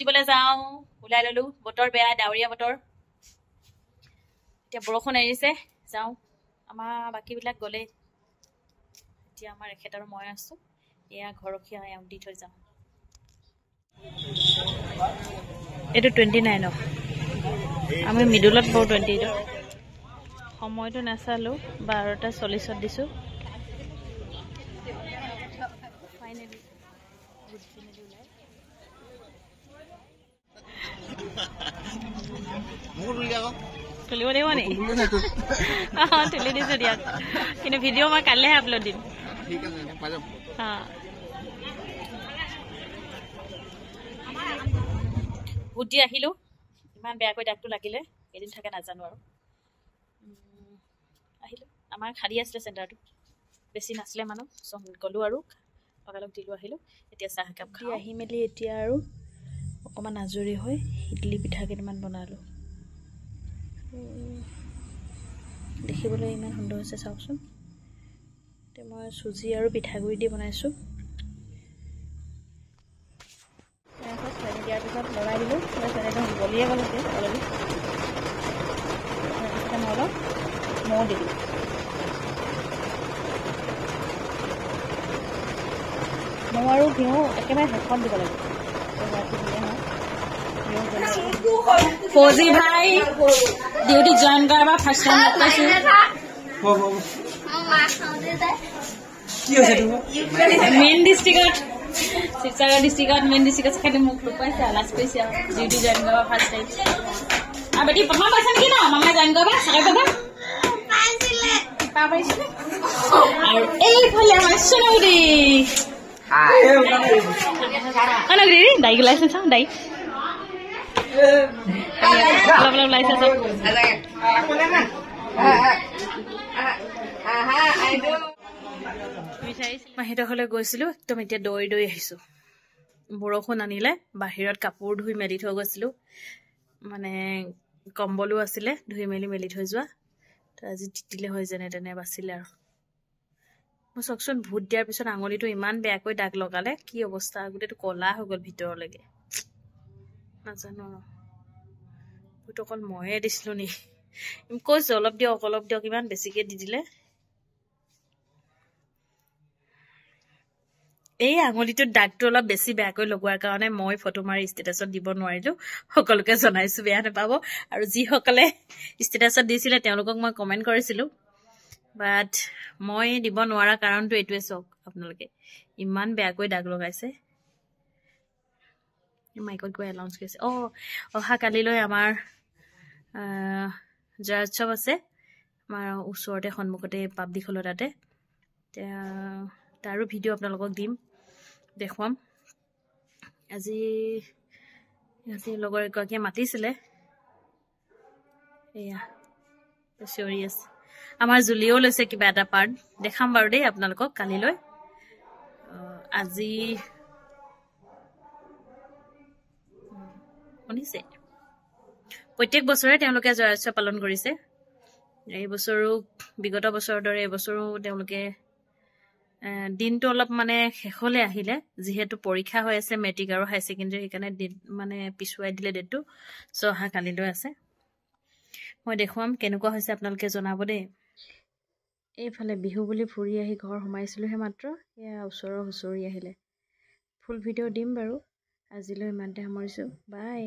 দেখিবলৈ যাওঁ ওলাই ললো বতৰ বেয়া ডাৱৰীয়া বতৰ এতিয়া বৰষুণ এৰিছে যাওঁ আমাৰ বাকীবিলাক গ'লে এতিয়া আমাৰ এখেত আৰু মই আছো এয়া ঘৰখীয়া এওঁ দি থৈ যাওঁ এইটো 29 আমি মিডলত বহো 28 সময়টো নাচালো 12:40 দিছো ফাইনেলি তুলিব লাগিব নি তুলি দিছো দিয়ক কিন্তু ভিডিঅ' মই কাইলৈহে আপলোড দিম ভোট দি আহিলো ইমান বেয়াকৈ দাগটো লাগিলে এদিন থাকে নাজানো আৰু আহিলো আমাৰ খালী আছিলে চেণ্টাৰটো বেছি নাছিলে মানুহ চব গ'লো আৰু লগালগ দিলোঁ আহিলোঁ এতিয়া চাহ একাপ খাই আহি মেলি এতিয়া আৰু অকণমান আজৰি হৈ ইডলি পিঠা কেইটামান বনালোঁ দেখিবলৈ ইমান সুন্দৰ হৈছে চাওকচোন এতিয়া মই চুজি আৰু পিঠাগুড়ি দি বনাইছোঁ চেনি দিয়াৰ পিছত লৰাই দিলোঁ চেনিটো গলিয়ে গ'ল এতিয়া অলৰেডি তাৰপিছতে মই অলপ মৌ দিলোঁ মৌ আৰু ঘিউ একেবাৰে শেষত দিব লাগিব ফৌজি ভাই ডিউটি জইন কৰা ফাৰ্ষ্ট টাইম পাইছো মেইন ডিষ্ট্ৰিক্টত শিৱসাগৰ ডিষ্ট্ৰিক্টত মেইন ডিষ্ট্ৰিক্টত খালি মোক লুকুৱাইছে লাজ কৰিছে আৰু ডিউটি জইন কৰা ফাৰ্ষ্ট টাইম আৰু বেটি প্ৰথম পাইছে নেকি ন মামাই জইন কৰা চাকৰি পাবা পাৰিছিলে আৰু এইফালে আমাৰ সোণগুৰি দাইক ওলাইছে চাওঁ দাইক অলপ অলপ ওলাইছে চব মাহীহঁতৰ গৈছিলো একদম এতিয়া দৌৰি দৌৰি আহিছো বৰষুণ আনিলে বাহিৰত কাপোৰ ধুই মেলি থৈ গৈছিলো মানে কম্বলো আছিলে ধুই মেলি থৈ যোৱা তো আজি তিতিলে হৈ যেনে তেনে বাচিলে আৰু মই চাওকচোন ভোট দিয়াৰ পিছত আঙুলিটো ইমান বেয়াকৈ দাগ লগালে কি অৱস্থা গোটেইটো কলা হৈ গ'ল ভিতৰলৈকে নাজানো ভোট অকল ময়ে দিছিলো নি কৈছো অলপ দিয়ক ইমান বেছিকে দি দিলে এই আঙুলিটোৰ দাগটো অলপ বেছি বেয়াকৈ লগোৱাৰ কাৰণে মই ফটো মাৰি ষ্টেটাছত দিব নোৱাৰিলো সকলোকে জনাইছো বেয়া নাপাব আৰু যিসকলে ষ্টেটাছত দিছিলে তেওঁলোকক মই কমেণ্ট কৰিছিলো বাট মই দিব নোৱাৰা কাৰণটো এইটোৱে চাওক আপোনালোকে ইমান বেয়াকৈ দাগ লগাইছে মাইকত গৈ এলাউন্স কৰিছে অহা কালিলৈ আমাৰ জয় উৎসৱ আছে আমাৰ ওচৰতে সন্মুখতে পাবদিখলৰ তাতে তাৰো ভিডিঅ' আপোনালোকক দিম দেখুৱাম আজি লগৰ এগৰাকীয়ে মাতিছিলে এয়া চিঞৰি আছে আমাৰ জুলিও লৈছে কিবা এটা পাৰ্ট দেখাম বাৰু দেই আপোনালোকক কালিলৈ আজি শুনিছে প্ৰত্যেক বছৰে তেওঁলোকে জয় উৎসৱ পালন কৰিছে এই বছৰো বিগত বছৰৰ দৰে এইবছৰো তেওঁলোকে দিনটো অলপ মানে শেষলৈ আহিলে যিহেতু পৰীক্ষা হৈ আছে মেট্ৰিক আৰু হাই ছেকেণ্ডেৰী সেইকাৰণে মানে পিছুৱাই দিলে ডেটটো অহা কালিলৈ আছে মই দেখুৱাম কেনেকুৱা হৈছে আপোনালোকে জনাব দেই এইফালে বিহু বুলি ফুৰি আহি ঘৰ সোমাইছিলোহে মাত্ৰ এয়া ওচৰৰ হুঁচৰি আহিলে ফুল ভিডিঅ' দিম বাৰু আজিলৈ ইমানতে সামৰিছোঁ বাই